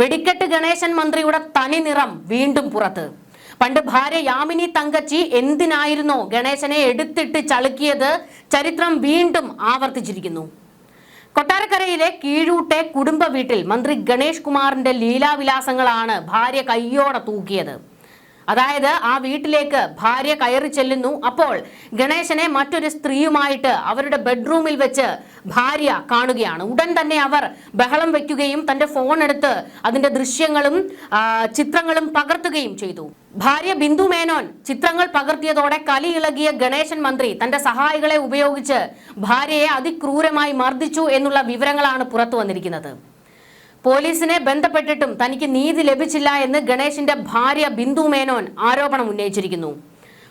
വെടിക്കെട്ട് ഗണേശൻ മന്ത്രിയുടെ തനി നിറം വീണ്ടും പുറത്ത്. പണ്ട് ഭാര്യ യാമിനി തങ്കച്ചി എന്തിനായിരുന്നോ ഗണേശനെ എടുത്തിട്ട് ചളുക്കിയത്, ചരിത്രം വീണ്ടും ആവർത്തിച്ചിരിക്കുന്നു. കൊട്ടാരക്കരയിലെ കീഴൂട്ടെ കുടുംബ വീട്ടിൽ മന്ത്രി ഗണേഷ് കുമാറിന്റെ ലീലാവിലാസങ്ങളാണ് ഭാര്യ കയ്യോടെ തൂക്കിയത്. അതായത് ആ വീട്ടിലേക്ക് ഭാര്യ കയറി ചെല്ലുന്നു. അപ്പോൾ ഗണേശനെ മറ്റൊരു സ്ത്രീയുമായിട്ട് അവരുടെ ബെഡ്റൂമിൽ വെച്ച് ഭാര്യ കാണുകയാണ്. ഉടൻ തന്നെ അവർ ബഹളം വെക്കുകയും തന്റെ ഫോൺ എടുത്ത് അതിന്റെ ദൃശ്യങ്ങളും ചിത്രങ്ങളും പകർത്തുകയും ചെയ്തു. ഭാര്യ ബിന്ദു മേനോൻ ചിത്രങ്ങൾ പകർത്തിയതോടെ കലിയിളകിയ ഗണേശൻ മന്ത്രി തന്റെ സഹായികളെ ഉപയോഗിച്ച് ഭാര്യയെ അതിക്രൂരമായി മർദ്ദിച്ചു എന്നുള്ള വിവരങ്ങളാണ് പുറത്തു വന്നിരിക്കുന്നത്. പോലീസിനെ ബന്ധപ്പെട്ടിട്ടും തനിക്ക് നീതി ലഭിച്ചില്ല എന്ന് ഗണേഷിന്റെ ഭാര്യ ബിന്ദു മേനോൻ ആരോപണം ഉന്നയിച്ചിരിക്കുന്നു.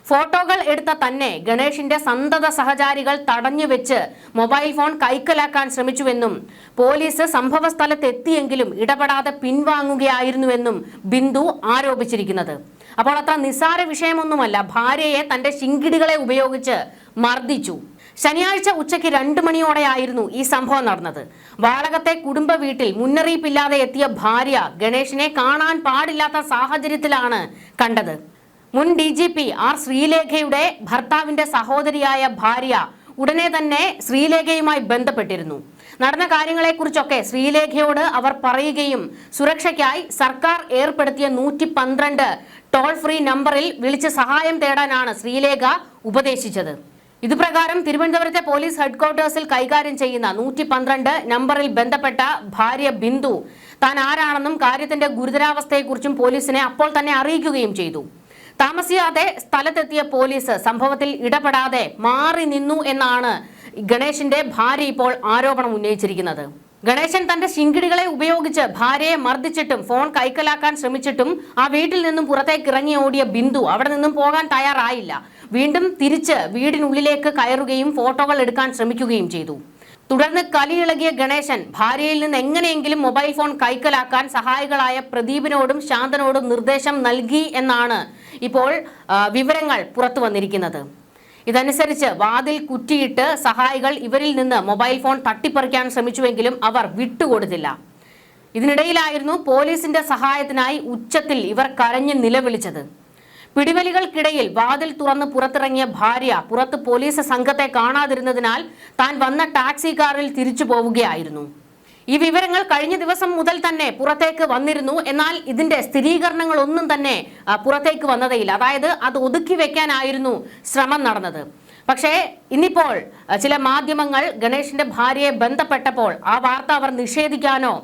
ഫോട്ടോകൾ എടുത്ത തന്നെ ഗണേഷിന്റെ സന്തത സഹചാരികൾ തടഞ്ഞു വെച്ച് മൊബൈൽ ഫോൺ കൈക്കലാക്കാൻ ശ്രമിച്ചുവെന്നും പോലീസ് സംഭവ സ്ഥലത്തെത്തിയെങ്കിലും ഇടപെടാതെ പിൻവാങ്ങുകയായിരുന്നുവെന്നും ബിന്ദു ആരോപിച്ചിരിക്കുന്നത്. അപ്പോൾ അത്ര നിസ്സാര വിഷയമൊന്നുമല്ല. ഭാര്യയെ തന്റെ ശിങ്കിടികളെ ഉപയോഗിച്ച് മർദ്ദിച്ചു. ശനിയാഴ്ച ഉച്ചയ്ക്ക് 2 മണിയോടെയായിരുന്നു ഈ സംഭവം നടന്നത്. വാളകത്തെ കുടുംബ വീട്ടിൽ മുന്നറിയിപ്പില്ലാതെ എത്തിയ ഭാര്യ ഗണേഷിനെ കാണാൻ പാടില്ലാത്ത സാഹചര്യത്തിലാണ് കണ്ടത്. മുൻ DGP ആർ ശ്രീലേഖയുടെ ഭർത്താവിന്റെ സഹോദരിയായ ഭാര്യ ഉടനെ തന്നെ ശ്രീലേഖയുമായി ബന്ധപ്പെട്ടിരുന്നു. നടന്ന കാര്യങ്ങളെക്കുറിച്ചൊക്കെ ശ്രീലേഖയോട് അവർ പറയുകയും സുരക്ഷയ്ക്കായി സർക്കാർ ഏർപ്പെടുത്തിയ 112 ടോൾ ഫ്രീ നമ്പറിൽ വിളിച്ച് സഹായം തേടാനാണ് ശ്രീലേഖ ഉപദേശിച്ചത്. ഇതുപ്രകാരം തിരുവനന്തപുരത്തെ പോലീസ് ഹെഡ്ക്വാർട്ടേഴ്സിൽ കൈകാര്യം ചെയ്യുന്ന 112 നമ്പറിൽ ബന്ധപ്പെട്ട ഭാര്യ ബിന്ദു താൻ ആരാണെന്നും കാര്യത്തിന്റെ ഗുരുതരാവസ്ഥയെക്കുറിച്ചും പോലീസിനെ അപ്പോൾ തന്നെ അറിയിക്കുകയും ചെയ്തു. താമസിയാതെ സ്ഥലത്തെത്തിയ പോലീസ് സംഭവത്തിൽ ഇടപെടാതെ മാറി നിന്നു എന്നാണ് ഗണേഷിന്റെ ഭാര്യ ഇപ്പോൾ ആരോപണം ഉന്നയിച്ചിരിക്കുന്നത്. ഗണേശൻ തന്റെ ശിങ്കിടികളെ ഉപയോഗിച്ച് ഭാര്യയെ മർദ്ദിച്ചിട്ടും ഫോൺ കൈക്കലാക്കാൻ ശ്രമിച്ചിട്ടും ആ വീട്ടിൽ നിന്നും പുറത്തേക്ക് ഇറങ്ങി ഓടിയ ബിന്ദു അവിടെ നിന്നും പോകാൻ തയ്യാറായില്ല. വീണ്ടും തിരിച്ച് വീടിനുള്ളിലേക്ക് കയറുകയും ഫോട്ടോകൾ എടുക്കാൻ ശ്രമിക്കുകയും ചെയ്തു. തുടർന്ന് കലിയിളകിയ ഗണേശൻ ഭാര്യയിൽ നിന്ന് എങ്ങനെയെങ്കിലും മൊബൈൽ ഫോൺ കൈക്കലാക്കാൻ സഹായികളായ പ്രദീപിനോടും ശാന്തനോടും നിർദ്ദേശം നൽകി എന്നാണ് ഇപ്പോൾ വിവരങ്ങൾ പുറത്തു വന്നിരിക്കുന്നത്. ഇതനുസരിച്ച് വാതിൽ കുറ്റിയിട്ട് സഹായികൾ ഇവരിൽ നിന്ന് മൊബൈൽ ഫോൺ തട്ടിപ്പറിക്കാൻ ശ്രമിച്ചുവെങ്കിലും അവർ വിട്ടുകൊടുത്തില്ല. ഇതിനിടയിലായിരുന്നു പോലീസിന്റെ സഹായത്തിനായി ഉച്ചത്തിൽ ഇവർ കരഞ്ഞ് നിലവിളിച്ചത്. പിടിവലികൾക്കിടയിൽ വാതിൽ തുറന്ന് പുറത്തിറങ്ങിയ ഭാര്യ പുറത്ത് പോലീസ് സംഘത്തെ കാണാതിരുന്നതിനാൽ താൻ വന്ന ടാക്സി കാറിൽ തിരിച്ചു പോവുകയായിരുന്നു. ഈ വിവരങ്ങൾ കഴിഞ്ഞ ദിവസം മുതൽ തന്നെ പുറത്തേക്ക് വന്നിരുന്നു. എന്നാൽ ഇതിന്റെ സ്ഥിരീകരണങ്ങളൊന്നും തന്നെ പുറത്തേക്ക് വന്നതേയില്ല. അതായത് അത് ഒതുക്കി വെക്കാനായിരുന്നു ശ്രമം നടന്നത്. പക്ഷേ ഇന്നിപ്പോൾ ചില മാധ്യമങ്ങൾ ഗണേഷിന്റെ ഭാര്യയെ ബന്ധപ്പെട്ടപ്പോൾ ആ വാർത്ത അവർ നിഷേധിക്കാനോ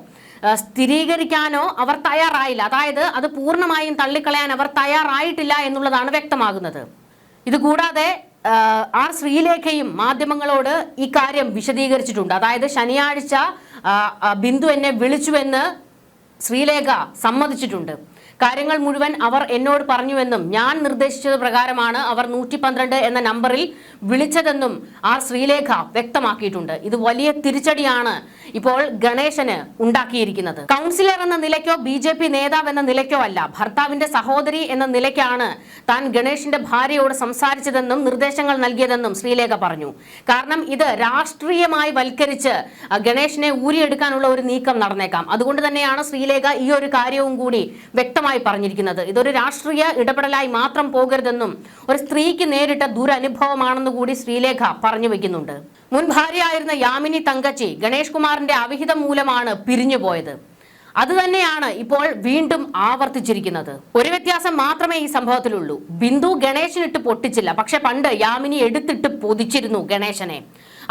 സ്ഥിരീകരിക്കാനോ അവർ തയ്യാറായില്ല. അതായത് അത് പൂർണ്ണമായും തള്ളിക്കളയാൻ അവർ തയ്യാറായിട്ടില്ല എന്നുള്ളതാണ് വ്യക്തമാകുന്നത്. ഇതുകൂടാതെ ആർ ശ്രീലേഖയും മാധ്യമങ്ങളോട് ഈ കാര്യം വിശദീകരിച്ചിട്ടുണ്ട്. അതായത് ശനിയാഴ്ച ബിന്ദു എന്നെ വിളിച്ചുവെന്ന് ശ്രീലേഖ സമ്മതിച്ചിട്ടുണ്ട്. കാര്യങ്ങൾ മുഴുവൻ അവർ എന്നോട് പറഞ്ഞുവെന്നും ഞാൻ നിർദ്ദേശിച്ചത് പ്രകാരമാണ് അവർ 112 എന്ന നമ്പറിൽ വിളിച്ചതെന്നും ആർ ശ്രീലേഖ വ്യക്തമാക്കിയിട്ടുണ്ട്. ഇത് വലിയ തിരിച്ചടിയാണ് ഇപ്പോൾ ഗണേശന് ഉണ്ടാക്കിയിരിക്കുന്നത്. കൗൺസിലർ എന്ന നിലയ്ക്കോ BJP നേതാവ് എന്ന നിലയ്ക്കോ അല്ല, ഭർത്താവിന്റെ സഹോദരി എന്ന നിലയ്ക്കാണ് താൻ ഗണേഷിന്റെ ഭാര്യയോട് സംസാരിച്ചതെന്നും നിർദ്ദേശങ്ങൾ നൽകിയതെന്നും ശ്രീലേഖ പറഞ്ഞു. കാരണം ഇത് രാഷ്ട്രീയമായി വൽക്കരിച്ച് ഗണേഷിനെ ഊരിയെടുക്കാനുള്ള ഒരു നീക്കം നടന്നേക്കാം. അതുകൊണ്ട് തന്നെയാണ് ശ്രീലേഖ ഈ ഒരു കാര്യവും കൂടി വ്യക്തമായി പറഞ്ഞിരിക്കുന്നത്. ഇതൊരു രാഷ്ട്രീയ ഇടപെടലായി മാത്രം പോകരുതെന്നും ഒരു സ്ത്രീക്ക് നേരിട്ട ദുരനുഭവമാണെന്ന് കൂടി ശ്രീലേഖ പറഞ്ഞു വെക്കുന്നുണ്ട്. മുൻ ഭാര്യയായിരുന്ന യാമിനി തങ്കച്ചി ഗണേഷ് കുമാറിന്റെ അവിഹിതം മൂലമാണ് പിരിഞ്ഞുപോയത്. അത് തന്നെയാണ് ഇപ്പോൾ വീണ്ടും ആവർത്തിച്ചിരിക്കുന്നത്. ഒരു വ്യത്യാസം മാത്രമേ ഈ സംഭവത്തിലുള്ളൂ. ബിന്ദു ഗണേശനിട്ട് പൊട്ടിച്ചില്ല. പക്ഷെ പണ്ട് യാമിനി എടുത്തിട്ട് പൊതിച്ചിരുന്നു ഗണേശനെ.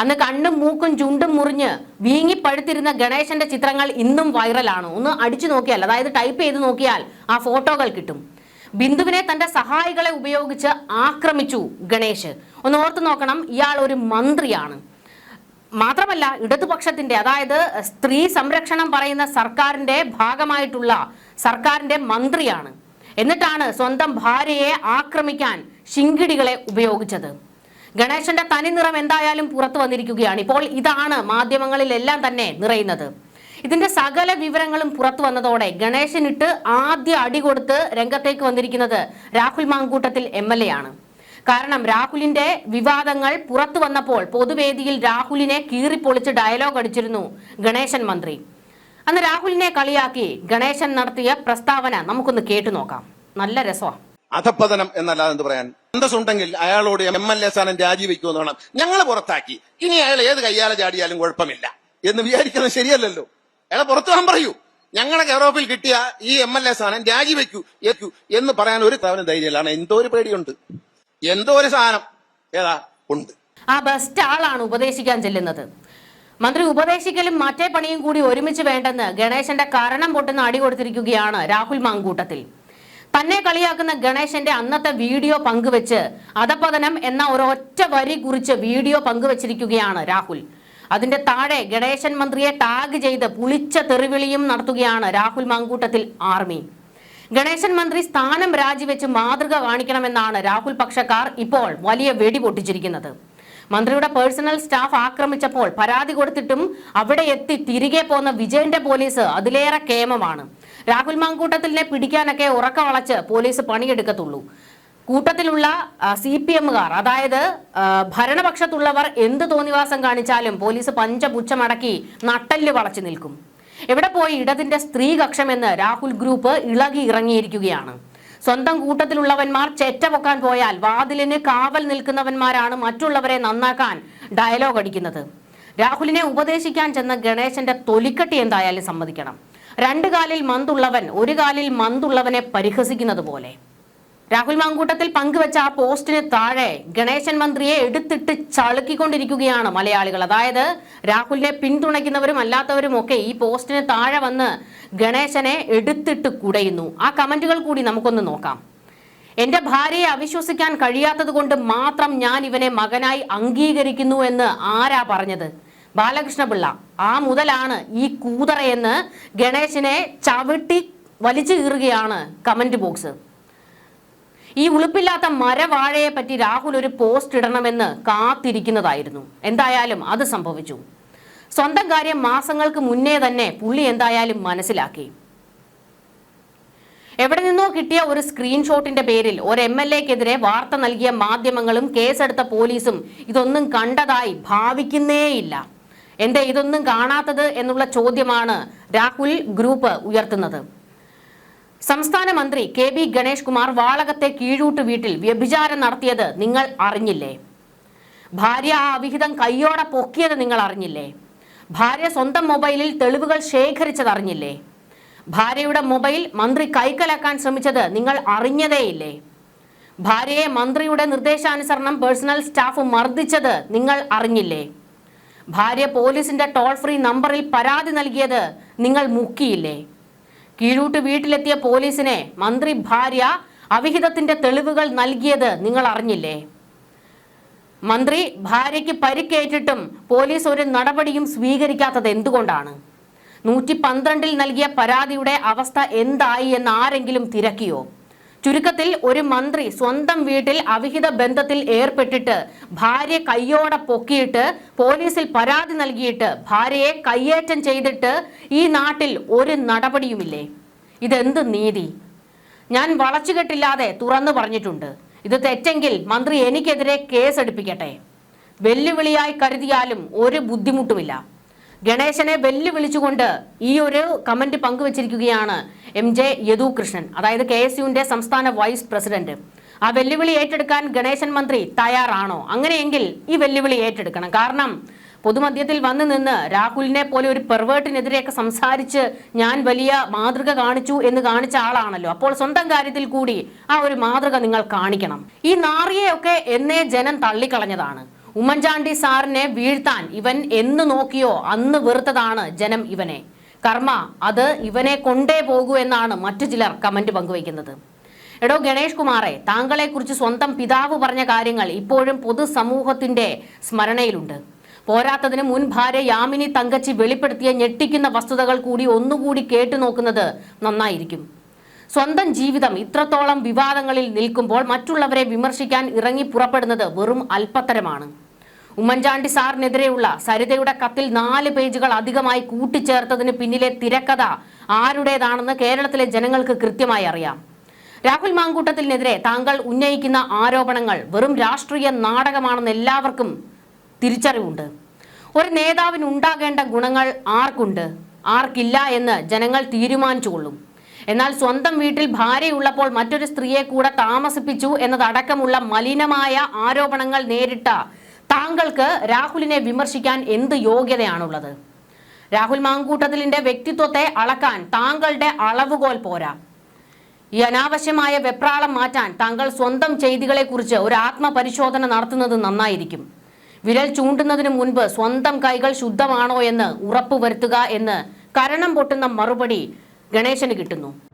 അന്ന് കണ്ണും മൂക്കും ചുണ്ടും മുറിഞ്ഞ് വീങ്ങിപ്പഴുത്തിരുന്ന ഗണേശന്റെ ചിത്രങ്ങൾ ഇന്നും വൈറലാണ്. ഒന്ന് അടിച്ചു നോക്കിയാൽ, അതായത് ടൈപ്പ് ചെയ്ത് നോക്കിയാൽ ആ ഫോട്ടോകൾ കിട്ടും. ബിന്ദുവിനെ തന്റെ സഹായികളെ ഉപയോഗിച്ച് ആക്രമിച്ചു ഗണേഷ്. ഒന്ന് ഓർത്തു നോക്കണം, ഇയാൾ ഒരു മന്ത്രിയാണ്. മാത്രമല്ല ഇടതുപക്ഷത്തിന്റെ, അതായത് സ്ത്രീ സംരക്ഷണം പറയുന്ന സർക്കാരിന്റെ ഭാഗമായിട്ടുള്ള സർക്കാരിന്റെ മന്ത്രിയാണ്. എന്നിട്ടാണ് സ്വന്തം ഭാര്യയെ ആക്രമിക്കാൻ ശിങ്കിടികളെ ഉപയോഗിച്ചത്. ഗണേശന്റെ തനി നിറം എന്തായാലും പുറത്തു വന്നിരിക്കുകയാണ്. ഇപ്പോൾ ഇതാണ് മാധ്യമങ്ങളിലെല്ലാം തന്നെ നിറയുന്നത്. ഇതിന്റെ സകല വിവരങ്ങളും പുറത്തു വന്നതോടെ ഗണേശനിട്ട് ആദ്യ അടി കൊടുത്ത് രംഗത്തേക്ക് വന്നിരിക്കുന്നത് രാഹുൽ മാങ്കൂട്ടത്തിൽ MLA ആണ്. കാരണം രാഹുലിന്റെ വിവാദങ്ങൾ പുറത്തു വന്നപ്പോൾ പൊതുവേദിയിൽ രാഹുലിനെ കീറിപ്പൊളിച്ച് ഡയലോഗ് അടിച്ചിരുന്നു ഗണേശൻ മന്ത്രി. അന്ന് രാഹുലിനെ കളിയാക്കി ഗണേശൻ നടത്തിയ പ്രസ്താവന നമുക്കൊന്ന് കേട്ടു നോക്കാം. നല്ല രസമാണ്. അധപ്പതനം എന്നല്ലാതെ എന്ത് പറയാൻ? അന്തസ്സുണ്ടെങ്കിൽ അയാളോട് MLA സ്ഥാനം രാജിവെക്കുമെന്ന് വേണം. ഞങ്ങൾ പുറത്താക്കി, ഇനി അയാൾ ഏത് കയ്യാലെ ചാടിയാലും കുഴപ്പമില്ല എന്ന് വിചാരിക്കുന്നത് ശരിയല്ലല്ലോ. അയാളെ പുറത്തു പോകാൻ പറയൂ. ഞങ്ങളുടെ കെയറോഫിൽ കിട്ടിയ ഈ MLA സ്ഥാനം രാജിവെക്കൂ എന്ന് പറയാൻ ഒരു തവണ ധൈര്യമില്ലാണ്. എന്തോ ഒരു പേടിയുണ്ട്, എന്തോ ഒരു സാധനം ഏതാ ഉണ്ട്. ആ ബെസ്റ്റ് ആളാണ് ഉപദേശിക്കാൻ ചെല്ലുന്നത്. മന്ത്രി ഉപദേശിക്കലും മറ്റേ പണിയും കൂടി ഒരുമിച്ച് വേണ്ടെന്ന് ഗണേശന്റെ കരണം പൊട്ടുന്ന അടി കൊടുത്തിരിക്കുകയാണ് രാഹുൽ മാങ്കൂട്ടത്തിൽ. തന്നെ കളിയാക്കുന്ന ഗണേശന്റെ അന്നത്തെ വീഡിയോ പങ്കുവെച്ച് അധപതനം എന്ന ഒരൊറ്റ വരി കുറിച്ച് വീഡിയോ പങ്കുവച്ചിരിക്കുകയാണ് രാഹുൽ. അതിന്റെ താഴെ ഗണേശൻ മന്ത്രിയെ ടാഗ് ചെയ്ത് പുളിച്ച തെറിവിളിയും നടത്തുകയാണ് രാഹുൽ മാങ്കൂട്ടത്തിൽ ആർമി. ഗണേശൻ മന്ത്രി സ്ഥാനം രാജിവെച്ച് മാതൃക കാണിക്കണമെന്നാണ് രാഹുൽ പക്ഷക്കാർ ഇപ്പോൾ വലിയ വെടി പൊട്ടിച്ചിരിക്കുന്നത്. മന്ത്രിയുടെ പേഴ്സണൽ സ്റ്റാഫ് ആക്രമിച്ചപ്പോൾ പരാതി കൊടുത്തിട്ടും അവിടെ എത്തി തിരികെ പോന്ന വിജയന്റെ പോലീസ് അതിലേറെ കേമമാണ്. രാഹുൽ മാങ്കൂട്ടത്തിനെ പിടിക്കാനൊക്കെ ഉറക്കം വളച്ച് പോലീസ് പണിയെടുക്കത്തുള്ളൂ. കൂട്ടത്തിലുള്ള CPMകാർ, അതായത് ഭരണപക്ഷത്തുള്ളവർ എന്ത് തോന്നിവാസം കാണിച്ചാലും പോലീസ് പഞ്ചപുച്ഛമടക്കി നട്ടല് വളച്ചു നിൽക്കും. എവിടെ പോയി ഇടതിന്റെ സ്ത്രീകക്ഷമെന്ന് രാഹുൽ ഗ്രൂപ്പ് ഇളകി ഇറങ്ങിയിരിക്കുകയാണ്. സ്വന്തം കൂട്ടത്തിലുള്ളവന്മാർ ചെറ്റ പൊക്കാൻ പോയാൽ വാതിലിന് കാവൽ നിൽക്കുന്നവന്മാരാണ് മറ്റുള്ളവരെ നന്നാക്കാൻ ഡയലോഗ് അടിക്കുന്നത്. രാഹുലിനെ ഉപദേശിക്കാൻ ചെന്ന ഗണേശന്റെ തൊലിക്കട്ടി എന്തായാലും സമ്മതിക്കണം. 2 കാലിൽ മന്തുള്ളവൻ 1 കാലിൽ മന്തുള്ളവനെ പരിഹസിക്കുന്നത് പോലെ. രാഹുൽ മാങ്കൂട്ടത്തിൽ പങ്കുവെച്ച ആ പോസ്റ്റിന് താഴെ ഗണേശൻ മന്ത്രിയെ എടുത്തിട്ട് ചളുക്കിക്കൊണ്ടിരിക്കുകയാണ് മലയാളികൾ. അതായത് രാഹുലിനെ പിന്തുണയ്ക്കുന്നവരും അല്ലാത്തവരും ഒക്കെ ഈ പോസ്റ്റിന് താഴെ വന്ന് ഗണേശനെ എടുത്തിട്ട് കുടയുന്നു. ആ കമന്റുകൾ കൂടി നമുക്കൊന്ന് നോക്കാം. എന്റെ ഭാര്യയെ അവിശ്വസിക്കാൻ കഴിയാത്തത് കൊണ്ട് മാത്രം ഞാൻ ഇവനെ മകനായി അംഗീകരിക്കുന്നു എന്ന് ആരാ പറഞ്ഞത്? ബാലകൃഷ്ണപിള്ള. ആ മുതലാണ് ഈ കൂതറയെന്ന് ഗണേശനെ ചവിട്ടി വലിച്ചു കീറുകയാണ് കമന്റ് ബോക്സ്. ഈ ഉളുപ്പില്ലാത്ത മരവാഴയെ പറ്റി രാഹുൽ ഒരു പോസ്റ്റ് ഇടണമെന്ന് കാത്തിരിക്കുന്നതായിരുന്നു. എന്തായാലും അത് സംഭവിച്ചു. സ്വന്തം കാര്യം മാസങ്ങൾക്ക് മുന്നേ തന്നെ പുള്ളി എന്തായാലും മനസ്സിലാക്കി. എവിടെ നിന്നോ കിട്ടിയ ഒരു സ്ക്രീൻഷോട്ടിന്റെ പേരിൽ ഒരു MLAക്കെതിരെ വാർത്ത നൽകിയ മാധ്യമങ്ങളും കേസെടുത്ത പോലീസും ഇതൊന്നും കണ്ടതായി ഭാവിക്കുന്നേയില്ല. എന്തേ ഇതൊന്നും കാണാത്തത് എന്നുള്ള ചോദ്യമാണ് രാഹുൽ ഗ്രൂപ്പ് ഉയർത്തുന്നത്. സംസ്ഥാന മന്ത്രി KB ഗണേഷ് കുമാർ വാളകത്തെ കീഴൂട്ട് വീട്ടിൽ വ്യഭിചാരം നടത്തിയത് നിങ്ങൾ അറിഞ്ഞില്ലേ? ഭാര്യ ആ അവിഹിതം കയ്യോടെ പൊക്കിയത് നിങ്ങൾ അറിഞ്ഞില്ലേ? ഭാര്യ സ്വന്തം മൊബൈലിൽ തെളിവുകൾ ശേഖരിച്ചത് അറിഞ്ഞില്ലേ? ഭാര്യയുടെ മൊബൈൽ മന്ത്രി കൈക്കലാക്കാൻ ശ്രമിച്ചത് നിങ്ങൾ അറിഞ്ഞതേയില്ലേ? ഭാര്യയെ മന്ത്രിയുടെ നിർദ്ദേശാനുസരണം പേഴ്സണൽ സ്റ്റാഫ് മർദ്ദിച്ചത് നിങ്ങൾ അറിഞ്ഞില്ലേ? ഭാര്യ പോലീസിന്റെ ടോൾ ഫ്രീ നമ്പറിൽ പരാതി നൽകിയത് നിങ്ങൾ മുക്കിയില്ലേ? കീഴൂട്ട് വീട്ടിലെത്തിയ പോലീസിനെ മന്ത്രി ഭാര്യ അവിഹിതത്തിന്റെ തെളിവുകൾ നൽകിയത് നിങ്ങൾ അറിഞ്ഞില്ലേ? മന്ത്രി ഭാര്യയ്ക്ക് പരിക്കേറ്റിട്ടും പോലീസ് ഒരു നടപടിയും സ്വീകരിക്കാത്തത് എന്തുകൊണ്ടാണ്? 112 നൽകിയ പരാതിയുടെ അവസ്ഥ എന്തായി എന്ന് ആരെങ്കിലും തിരക്കിയോ? ചുരുക്കത്തിൽ ഒരു മന്ത്രി സ്വന്തം വീട്ടിൽ അവിഹിത ബന്ധത്തിൽ ഏർപ്പെട്ടിട്ട് ഭാര്യ കയ്യോടെ പൊക്കിയിട്ട് പോലീസിൽ പരാതി നൽകിയിട്ട് ഭാര്യയെ കയ്യേറ്റം ചെയ്തിട്ട് ഈ നാട്ടിൽ ഒരു നടപടിയുമില്ലേ? ഇതെന്ത് നീതി? ഞാൻ വളച്ചുകെട്ടില്ലാതെ തുറന്നു പറഞ്ഞിട്ടുണ്ട്. ഇത് തെറ്റെങ്കിൽ മന്ത്രി എനിക്കെതിരെ കേസെടുപ്പിക്കട്ടെ. വെല്ലുവിളിയായി കരുതിയാലും ഒരു ബുദ്ധിമുട്ടുമില്ല. ഗണേശനെ വെല്ലുവിളിച്ചുകൊണ്ട് ഈ ഒരു കമന്റ് പങ്കുവച്ചിരിക്കുകയാണ് MJ യദുകൃഷ്ണൻ, അതായത് KSUവിന്റെ സംസ്ഥാന വൈസ് പ്രസിഡന്റ്. ആ വെല്ലുവിളി ഏറ്റെടുക്കാൻ ഗണേശൻ മന്ത്രി തയ്യാറാണോ? അങ്ങനെയെങ്കിൽ ഈ വെല്ലുവിളി ഏറ്റെടുക്കണം. കാരണം പൊതുമധ്യത്തിൽ വന്നു നിന്ന് രാഹുലിനെ പോലെ ഒരു പെർവേർട്ടിനെതിരെയൊക്കെ സംസാരിച്ച് ഞാൻ വലിയ മാതൃക കാണിച്ചു എന്ന് കാണിച്ച ആളാണല്ലോ. അപ്പോൾ സ്വന്തം കാര്യത്തിൽ കൂടി ആ ഒരു മാതൃക നിങ്ങൾ കാണിക്കണം. ഈ നാറിയെയൊക്കെ എന്നേ ജനം തള്ളിക്കളഞ്ഞതാണ്. ഉമ്മൻചാണ്ടി സാറിനെ വീഴ്ത്താൻ ഇവൻ എന്ന് നോക്കിയോ അന്ന് വെറുത്തതാണ് ജനം ഇവനെ. കർമ്മ അത് ഇവനെ കൊണ്ടേ പോകൂ എന്നാണ് മറ്റു ചിലർ കമന്റ് പങ്കുവയ്ക്കുന്നത്. എടോ ഗണേഷ് കുമാറെ, താങ്കളെ കുറിച്ച് സ്വന്തം പിതാവ് പറഞ്ഞ കാര്യങ്ങൾ ഇപ്പോഴും പൊതുസമൂഹത്തിന്റെ സ്മരണയിലുണ്ട്. പോരാത്തതിന് മുൻ ഭാര്യ യാമിനി തങ്കച്ചി വെളിപ്പെടുത്തിയ ഞെട്ടിക്കുന്ന വസ്തുതകൾ കൂടി ഒന്നുകൂടി കേട്ടുനോക്കുന്നത് നന്നായിരിക്കും. സ്വന്തം ജീവിതം ഇത്രത്തോളം വിവാദങ്ങളിൽ നിൽക്കുമ്പോൾ മറ്റുള്ളവരെ വിമർശിക്കാൻ ഇറങ്ങി പുറപ്പെടുന്നത് വെറും അല്പത്തരമാണ്. ഉമ്മൻചാണ്ടി സാറിനെതിരെയുള്ള സരിതയുടെ കത്തിൽ 4 പേജുകൾ അധികമായി കൂട്ടിച്ചേർത്തതിന് പിന്നിലെ തിരക്കഥ ആരുടേതാണെന്ന് കേരളത്തിലെ ജനങ്ങൾക്ക് കൃത്യമായി അറിയാം. രാഹുൽ മാങ്കൂട്ടത്തിനെതിരെ താങ്കൾ ഉന്നയിക്കുന്ന ആരോപണങ്ങൾ വെറും രാഷ്ട്രീയ നാടകമാണെന്ന് എല്ലാവർക്കും തിരിച്ചറിവുണ്ട്. ഒരു നേതാവിന് ഉണ്ടാകേണ്ട ഗുണങ്ങൾ ആർക്കുണ്ട്? ആർക്കില്ല എന്ന് ജനങ്ങൾ തീരുമാനിച്ചുകൊള്ളും. എന്നാൽ സ്വന്തം വീട്ടിൽ ഭാര്യയുള്ളപ്പോൾ മറ്റൊരു സ്ത്രീയെ കൂടെ താമസിപ്പിച്ചു എന്നതടക്കമുള്ള മലിനമായ ആരോപണങ്ങൾ നേരിട്ട താങ്കൾക്ക് രാഹുലിനെ വിമർശിക്കാൻ എന്ത് യോഗ്യതയാണുള്ളത്? രാഹുൽ മാങ്കൂട്ടത്തിലിന്റെ വ്യക്തിത്വത്തെ അളക്കാൻ താങ്കളുടെ അളവുകോൽ പോരാ. ഈ അനാവശ്യമായ വെപ്രാളം മാറ്റാൻ താങ്കൾ സ്വന്തം ചെയ്തികളെക്കുറിച്ച് ഒരു ആത്മപരിശോധന നടത്തുന്നത് നന്നായിരിക്കും. വിരൽ ചൂണ്ടുന്നതിന് മുൻപ് സ്വന്തം കൈകൾ ശുദ്ധമാണോ എന്ന് ഉറപ്പുവരുത്തുക എന്ന് കരണം പൊട്ടുന്ന മറുപടി ഗണേശന് കിട്ടുന്നു.